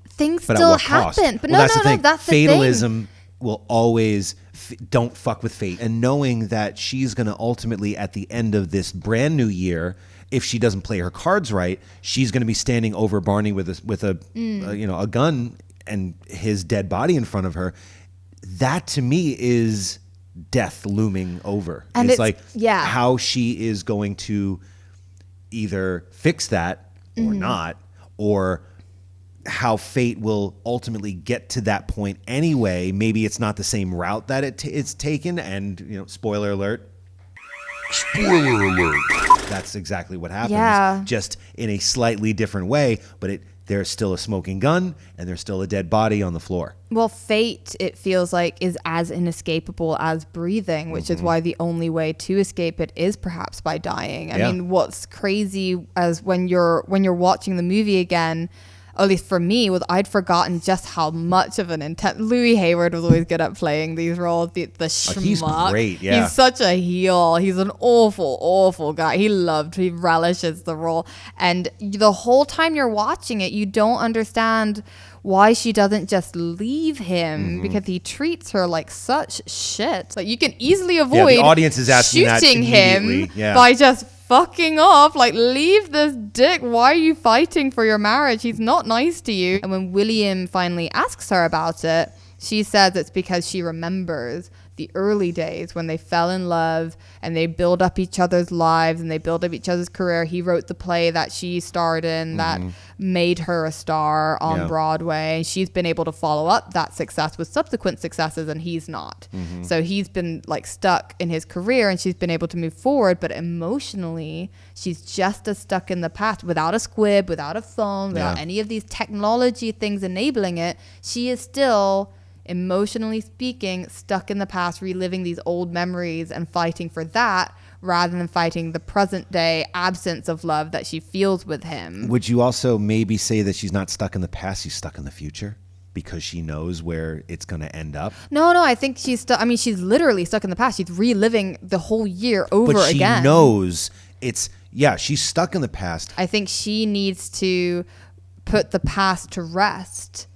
things still happen. But that's the fatalism will always don't fuck with fate. And knowing that she's going to ultimately, at the end of this brand new year, if she doesn't play her cards right, she's going to be standing over Barney with a gun and his dead body in front of her. That to me is death looming over. And it's like how she is going to either fix that or not, or how fate will ultimately get to that point anyway. Maybe it's not the same route that it's taken, and spoiler alert. Spoiler alert. That's exactly what happens, just in a slightly different way, but there's still a smoking gun and there's still a dead body on the floor. Well, fate, it feels like, is as inescapable as breathing, which is why the only way to escape it is perhaps by dying. I mean, what's crazy as when you're watching the movie again, at least for me, was I'd forgotten just how much of an intense... Louis Hayward was always good at playing these roles. The schmuck. He's great, yeah. He's such a heel. He's an awful, awful guy. He relishes the role. And the whole time you're watching it, you don't understand why she doesn't just leave him, because he treats her like such shit. Like, you can easily avoid the audience is asking shooting him yeah. by just fucking off. Like, leave this dick. Why are you fighting for your marriage? He's not nice to you. And when William finally asks her about it, she says it's because she remembers the early days when they fell in love and they build up each other's lives and they build up each other's career. He wrote the play that she starred in that made her a star on Broadway. And she's been able to follow up that success with subsequent successes, and he's not. So he's been like stuck in his career, and she's been able to move forward, but emotionally she's just as stuck in the past, without a squib, without a phone, without any of these technology things enabling it. She is still, emotionally speaking, stuck in the past, reliving these old memories and fighting for that rather than fighting the present day absence of love that she feels with him. Would you also maybe say that she's not stuck in the past, she's stuck in the future because she knows where it's going to end up? No, I think she's stuck. I mean, she's literally stuck in the past. She's reliving the whole year over again. But she knows she's stuck in the past. I think she needs to put the past to rest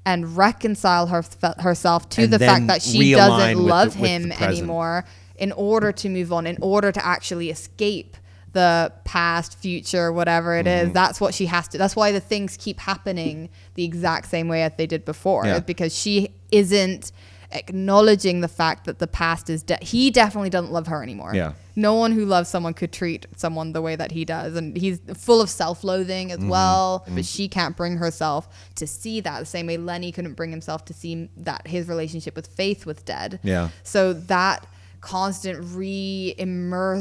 and reconcile herself to the fact that she doesn't love him anymore, in order to move on, in order to actually escape the past, future, whatever it is. That's what she has to. That's why the things keep happening the exact same way as they did before, because she isn't acknowledging the fact that the past is he definitely doesn't love her anymore. No one who loves someone could treat someone the way that he does, and he's full of self-loathing as well. But she can't bring herself to see that the same way Lenny couldn't bring himself to see that his relationship with Faith was dead. So that constant re-immersion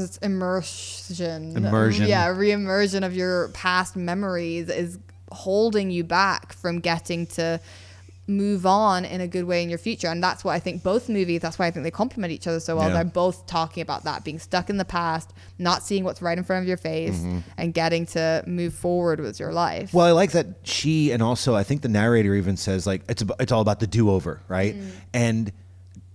of your past memories is holding you back from getting to move on in a good way in your future. And that's what I think both movies, that's why I think they complement each other so well. They're both talking about that, being stuck in the past, not seeing what's right in front of your face, and getting to move forward with your life. Well, I like that she, and also I think the narrator even says, like, it's all about the do-over, right? And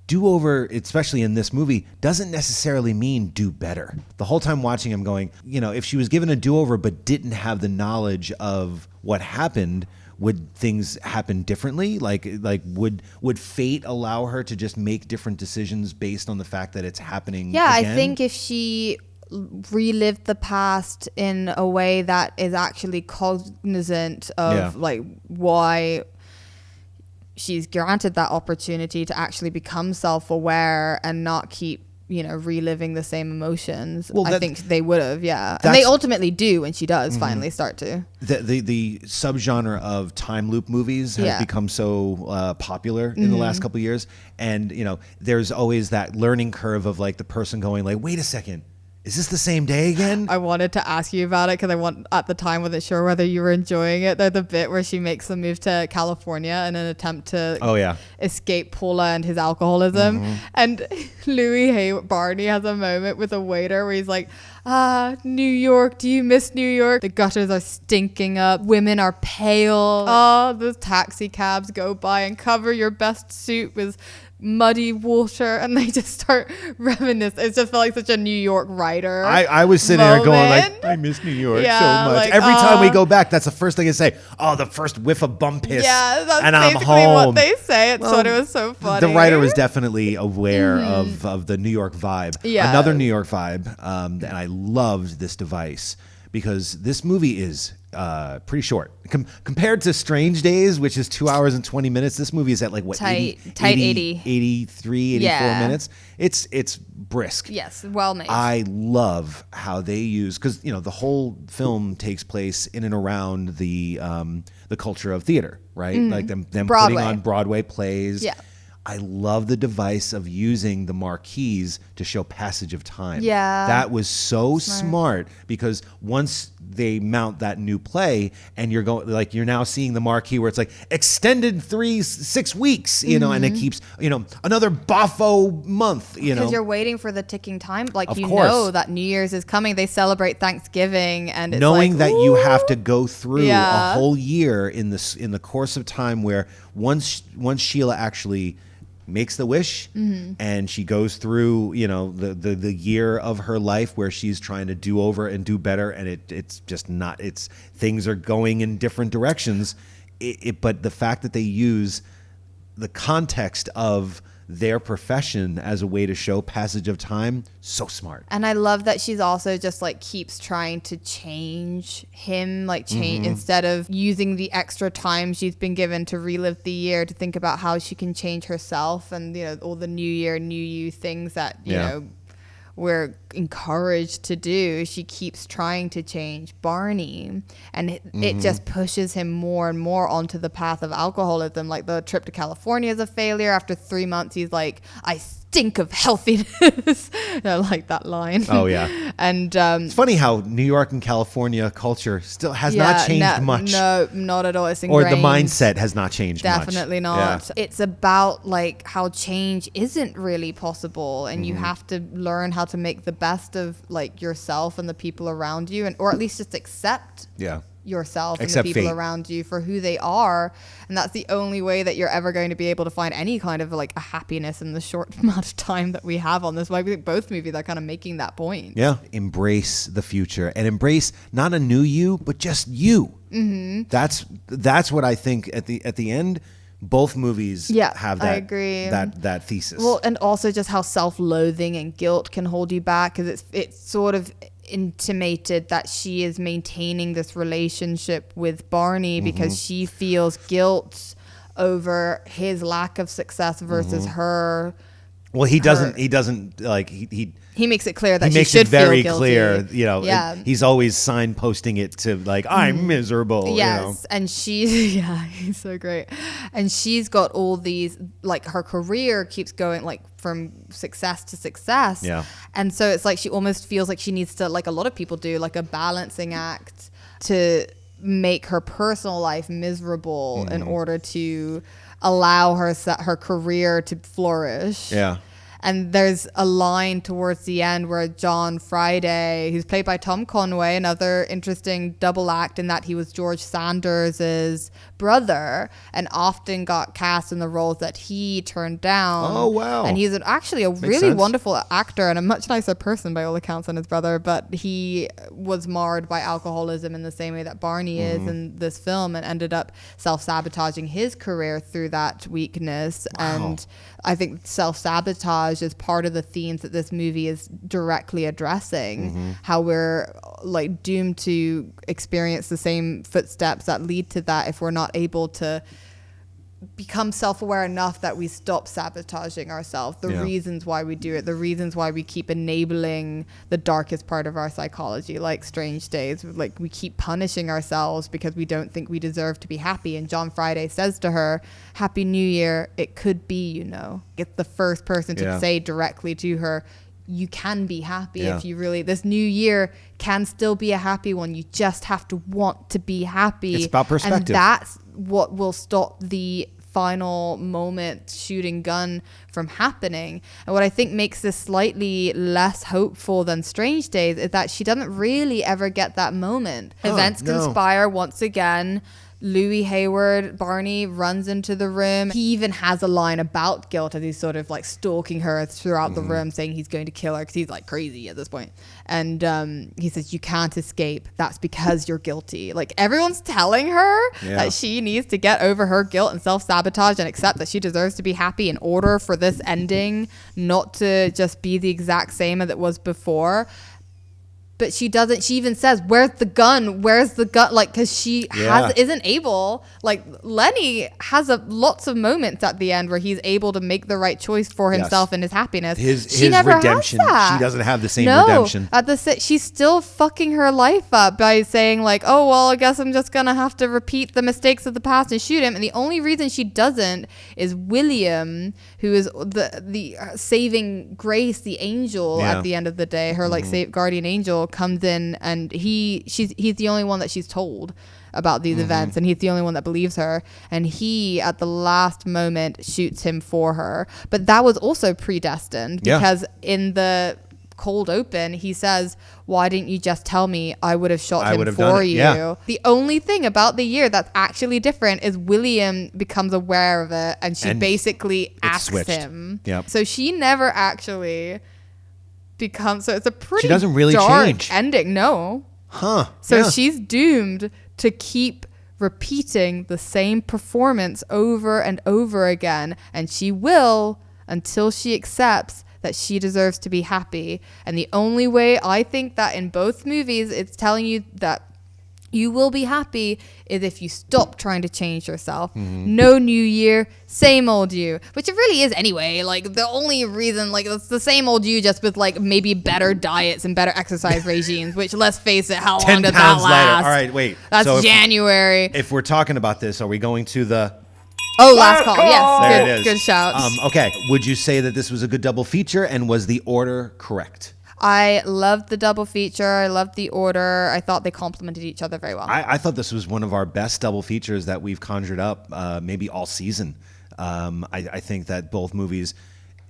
do-over, especially in this movie, doesn't necessarily mean do better. The whole time watching, I'm going, if she was given a do-over but didn't have the knowledge of what happened, would things happen differently? Like would fate allow her to just make different decisions based on the fact that it's happening again? I think if she relived the past in a way that is actually cognizant of like why she's granted that opportunity to actually become self-aware and not keep reliving the same emotions. I think they would have, and they ultimately do when she does finally start to. The subgenre of time loop movies has become so popular in the last couple of years, and there's always that learning curve of like the person going like, wait a second, is this the same day again? I wanted to ask you about it because at the time wasn't sure whether you were enjoying it. There's the bit where she makes the move to California in an attempt to escape Paula and his alcoholism. And Barney has a moment with a waiter where he's like, New York, do you miss New York? The gutters are stinking up. Women are pale. The taxi cabs go by and cover your best suit with muddy water, and they just start reminiscing. It just felt like such a New York writer. I was sitting there going like, I miss New York so much. Like, every time we go back, that's the first thing I say. Oh, the first whiff of bum piss. Yeah, that's and basically I'm home. what they say. It was so funny. The writer was definitely aware of the New York vibe. Yeah. Another New York vibe. And I loved this device because this movie is pretty short compared to Strange Days, which is 2 hours and 20 minutes. This movie is at like what, 80 83, 84 minutes. It's brisk. Yes, well made. I love how they use, because the whole film takes place in and around the culture of theater, right? Like them putting on Broadway plays. Yeah. I love the device of using the marquees to show passage of time. Yeah. That was so smart because once they mount that new play and you're going, like, you're now seeing the marquee where it's like extended 6 weeks, and it keeps, another Boffo month, Because you're waiting for the ticking time. Like, of you course. know that New Year's is coming. They celebrate Thanksgiving, and it's knowing like, that you have to go through Yeah. a whole year in the course of time where once Sheila actually makes the wish and she goes through the year of her life where she's trying to do over and do better, and it's just not, things are going in different directions, but the fact that they use the context of their profession as a way to show passage of time, so smart. And I love that she's also just like keeps trying to change him, like change instead of using the extra time she's been given to relive the year to think about how she can change herself and all the new year, new you things that you know we're encouraged to do. She keeps trying to change Barney, and it just pushes him more and more onto the path of alcoholism. Like the trip to California is a failure. After 3 months, he's like, I stink of healthiness. I like that line. Oh yeah. And it's funny how New York and California culture still has not changed much. No, not at all. It's ingrained. Or the mindset has not changed much. Definitely not. Yeah. It's about like how change isn't really possible, and you have to learn how to make the best of like yourself and the people around you, or at least just accept yourself and the people around you for who they are. And that's the only way that you're ever going to be able to find any kind of like a happiness in the short amount of time that we have on this. Why I think both movies are kind of making that point. Yeah. Embrace the future and embrace not a new you, but just you. That's what I think at the end. Both movies have that. I agree. That thesis. Well, and also just how self-loathing and guilt can hold you back, because it's sort of intimated that she is maintaining this relationship with Barney because she feels guilt over his lack of success versus her. Well, he doesn't like he makes it clear that he she makes should it very feel clear, guilty. he's always signposting it to like, I'm miserable. Yes, and she's he's so great, and she's got all these, like, her career keeps going like from success to success. Yeah, and so it's like she almost feels like she needs to, like a lot of people do, like a balancing act to make her personal life miserable in order to allow her career to flourish. Yeah. And there's a line towards the end where John Friday, who's played by Tom Conway, another interesting double act in that he was George Sanders's brother and often got cast in the roles that he turned down. Oh, wow. And he's actually a really wonderful actor and a much nicer person by all accounts than his brother, but he was marred by alcoholism in the same way that Barney is in this film, and ended up self-sabotaging his career through that weakness. And I think self-sabotage is part of the themes that this movie is directly addressing, how we're like doomed to experience the same footsteps that lead to that if we're not able to become self-aware enough that we stop sabotaging ourselves, the reasons why we do it, the reasons why we keep enabling the darkest part of our psychology, like Strange Days. Like, we keep punishing ourselves because we don't think we deserve to be happy. And John Friday says to her, "Happy New Year, it could be, you know." It's the first person to say directly to her, you can be happy if you really, this new year can still be a happy one. You just have to want to be happy. It's about perspective. And that's what will stop the final moment shooting gun from happening. And what I think makes this slightly less hopeful than Strange Days is that she doesn't really ever get that moment. Events conspire once again. Louis Hayward, Barney, runs into the room. He even has a line about guilt as he's sort of like stalking her throughout the room, saying he's going to kill her because he's like crazy at this point. And he says, "You can't escape. That's because you're guilty." Like, everyone's telling her that she needs to get over her guilt and self-sabotage and accept that she deserves to be happy in order for this ending not to just be the exact same as it was before. But she doesn't. She even says, "Where's the gun? Where's the gun?" Like, because she isn't able. Like, Lenny has lots of moments at the end where he's able to make the right choice for himself and his happiness. His never redemption. Has that. She doesn't have the same redemption. She's still fucking her life up by saying like, "Oh well, I guess I'm just gonna have to repeat the mistakes of the past and shoot him." And the only reason she doesn't is William, who is the saving grace, the angel at the end of the day, her like guardian angel, comes in, and he's the only one that she's told about these events, and he's the only one that believes her, and he at the last moment shoots him for her. But that was also predestined, because in the cold open he says, "Why didn't you just tell me? I would have shot him for you." The only thing about the year that's actually different is William becomes aware of it, and she basically asks him. So she never actually becomes, so it's a pretty she doesn't really dark change ending. So she's doomed to keep repeating the same performance over and over again, and she will until she accepts that she deserves to be happy. And the only way I think that in both movies it's telling you that you will be happy is if you stop trying to change yourself. No new year, same old you, which it really is anyway. Like, the only reason, like, it's the same old you, just with like maybe better diets and better exercise regimes, which, let's face it, how long did that last? Later. All right, wait. That's so January. If we're talking about this, are we going to the last call? Yes. There it is. Good shout. Okay. Would you say that this was a good double feature, and was the order correct? I loved the double feature. I loved the order. I thought they complemented each other very well. I thought this was one of our best double features that we've conjured up maybe all season. I think that both movies,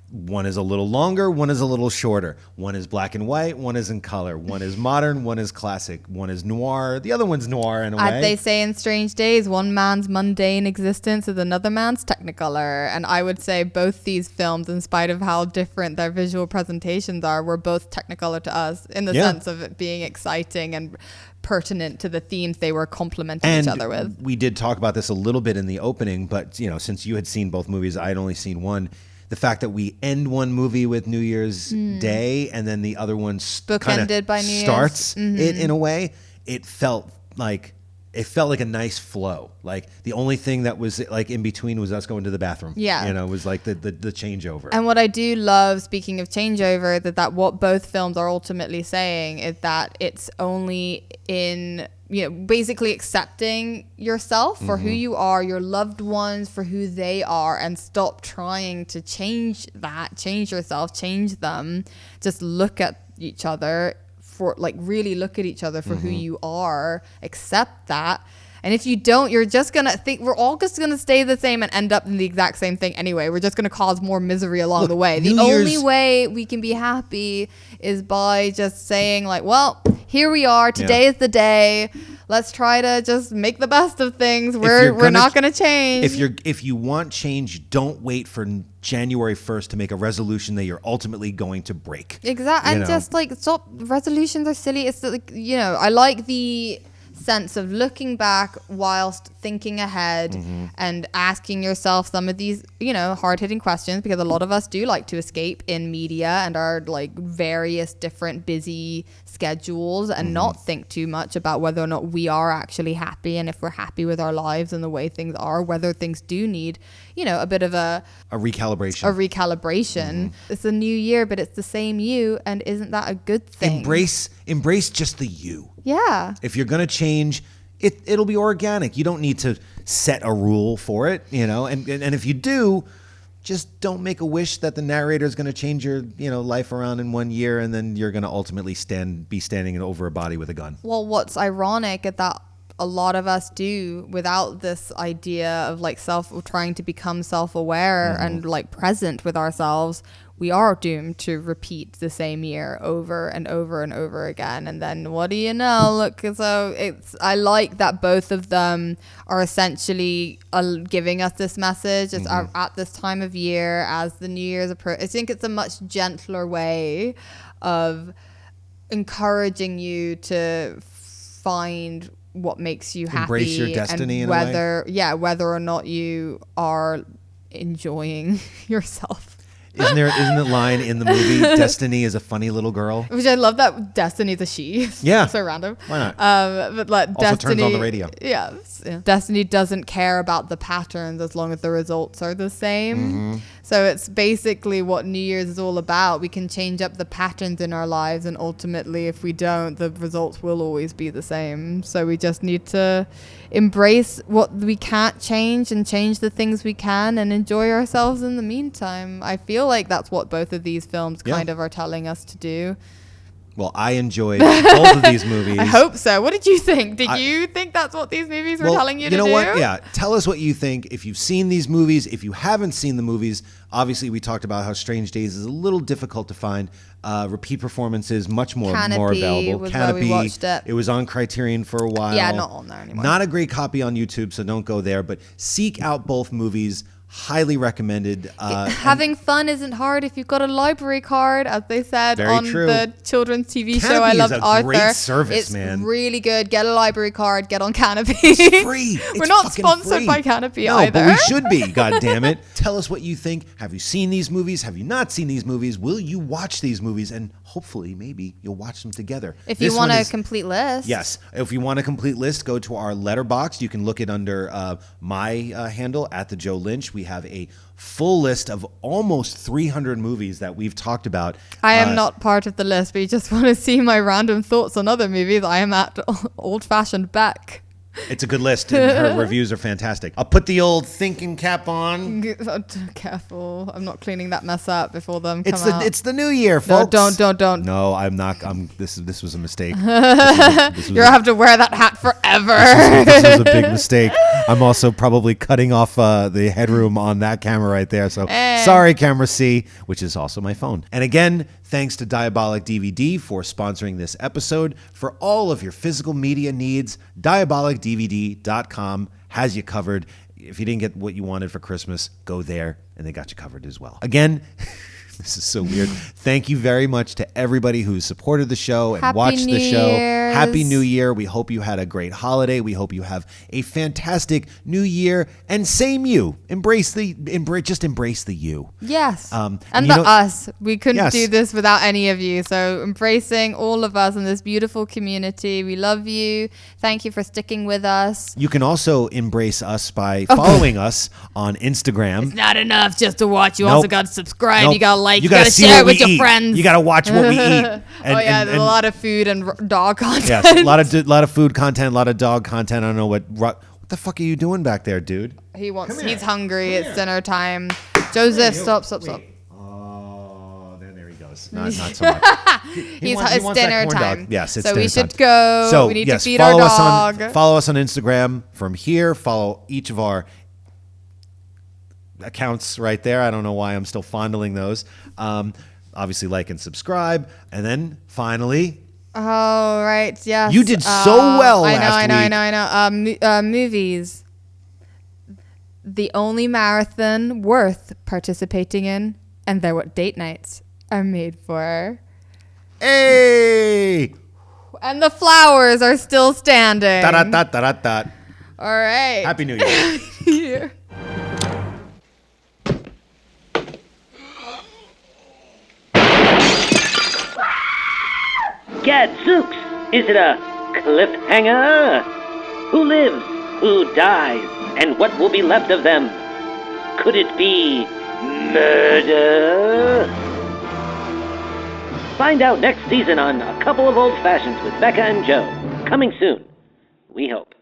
one is a little longer, one is a little shorter. One is black and white, one is in color. One is modern, one is classic. One is noir, the other one's noir in a way. As they say in Strange Days, one man's mundane existence is another man's technicolor. And I would say both these films, in spite of how different their visual presentations are, were both technicolor to us in the sense of it being exciting and pertinent to the themes they were complementing each other with. We did talk about this a little bit in the opening, but you know, since you had seen both movies, I had only seen one. The fact that we end one movie with New Year's Day and then the other one bookended by New Year's starts it in a way, it felt like a nice flow. Like, the only thing that was like in between was us going to the bathroom. Yeah. You know, it was like the changeover. And what I do love, speaking of changeover, that what both films are ultimately saying is that it's only in, you know, basically accepting yourself for who you are, your loved ones for who they are, and stop trying to change yourself, change them. Just look at each other really look at each other for who you are, accept that, And if you don't, you're just going to think we're all just going to stay the same and end up in the exact same thing anyway. We're just going to cause more misery along the way. The only way we can be happy is by just saying like, well, here we are. Today is the day. Let's try to just make the best of things. We're not going to change. If you want change, don't wait for January 1st to make a resolution that you're ultimately going to break. Exactly. And just like stop. Resolutions are silly. It's like, I like the sense of looking back whilst thinking ahead and asking yourself some of these, hard-hitting questions, because a lot of us do like to escape in media and our like various different busy schedules and not think too much about whether or not we are actually happy, and if we're happy with our lives and the way things are, whether things do need, a bit of a recalibration. It's a new year, but it's the same you, and isn't that a good thing? Embrace just the you. Yeah. If you're going to change, it'll be organic. You don't need to set a rule for it, and if you do, just don't make a wish that the narrator is going to change your, life around in 1 year, and then you're going to ultimately be standing over a body with a gun. Well, what's ironic is that a lot of us do, without this idea of like trying to become self-aware and like present with ourselves, we are doomed to repeat the same year over and over and over again. And then what do you know? Look, so I like that both of them are essentially giving us this message. It's at this time of year, as the New Year's approach. I think it's a much gentler way of encouraging you to find what makes you happy. Embrace your destiny and whether or not you are enjoying yourself. Isn't a line in the movie, Destiny is a funny little girl? Which I love that Destiny's a she. Yeah. So random. Why not? But like also Destiny turns on the radio. Yeah. Destiny doesn't care about the patterns as long as the results are the same. So it's basically what New Year's is all about. We can change up the patterns in our lives, and ultimately if we don't, the results will always be the same. So we just need to embrace what we can't change and change the things we can and enjoy ourselves in the meantime. I feel like that's what both of these films kind of are telling us to do. Well, I enjoyed both of these movies. I hope so. What did you think? Did you think that's what these movies were telling you to do? You know what? Yeah. Tell us what you think. If you've seen these movies, if you haven't seen the movies, obviously we talked about how Strange Days is a little difficult to find. Repeat performances, much more available. Was Canopy, where we watched it. It was on Criterion for a while. Yeah, not on there anymore. Not a great copy on YouTube, so don't go there. But seek out both movies. Highly recommended. Having fun isn't hard if you've got a library card, as they said on the children's TV show. I loved Arthur. Great service, it's man. Really good. Get a library card. Get on Canopy. It's free. We're not sponsored by Canopy either. No, but we should be. God damn it! Tell us what you think. Have you seen these movies? Have you not seen these movies? Will you watch these movies? And hopefully, maybe you'll watch them together. If you want a complete list. Yes. If you want a complete list, go to our letterbox. You can look it under my handle at the Joe Lynch. We have a full list of almost 300 movies that we've talked about. I am not part of the list, but you just want to see my random thoughts on other movies. I am at Old Fashioned Beck. It's a good list, and her reviews are fantastic. I'll put the old thinking cap on. Careful. I'm not cleaning that mess up before them come out. It's the new year, folks. No, don't. No, I'm not. This was a mistake. You're going to have to wear that hat forever. This was a big mistake. I'm also probably cutting off the headroom on that camera right there. So sorry, camera C, which is also my phone. And again, thanks to Diabolic DVD for sponsoring this episode. For all of your physical media needs, diabolicdvd.com has you covered. If you didn't get what you wanted for Christmas, go there, and they got you covered as well. Again, this is so weird. Thank you very much to everybody who supported the show and watched the show. Happy New Year. We hope you had a great holiday. We hope you have a fantastic new year. And same you. Embrace the you. Yes. And the us. We couldn't do this without any of you. So embracing all of us in this beautiful community. We love you. Thank you for sticking with us. You can also embrace us by following us on Instagram. It's not enough just to watch. You also got to subscribe. You got to like. You got to share it with your friends. You got to watch what we eat. There's a lot of food and dog content. Yes, a lot of food content, a lot of dog content. I don't know what the fuck are you doing back there, dude? He's hungry. It's dinner time. Joseph, stop. Oh, there he goes. does. Not so much. It's dinner that corn time. dog. Yes, it's so dinner we should time. go. So we need yes, to feed our dog. Follow us on Instagram. From here, follow each of our accounts right there. I don't know why I'm still fondling those. Obviously, like and subscribe, and then finally. Oh right, yes. You did so well last week. I know. Movies. The only marathon worth participating in, and they're what date nights are made for. Hey! And the flowers are still standing. Da-da-da-da-da-da. All right. Happy New Year. Year. Gadzooks! Is it a cliffhanger? Who lives? Who dies? And what will be left of them? Could it be murder? Find out next season on A Couple of Old Fashions with Becca and Joe. Coming soon. We hope.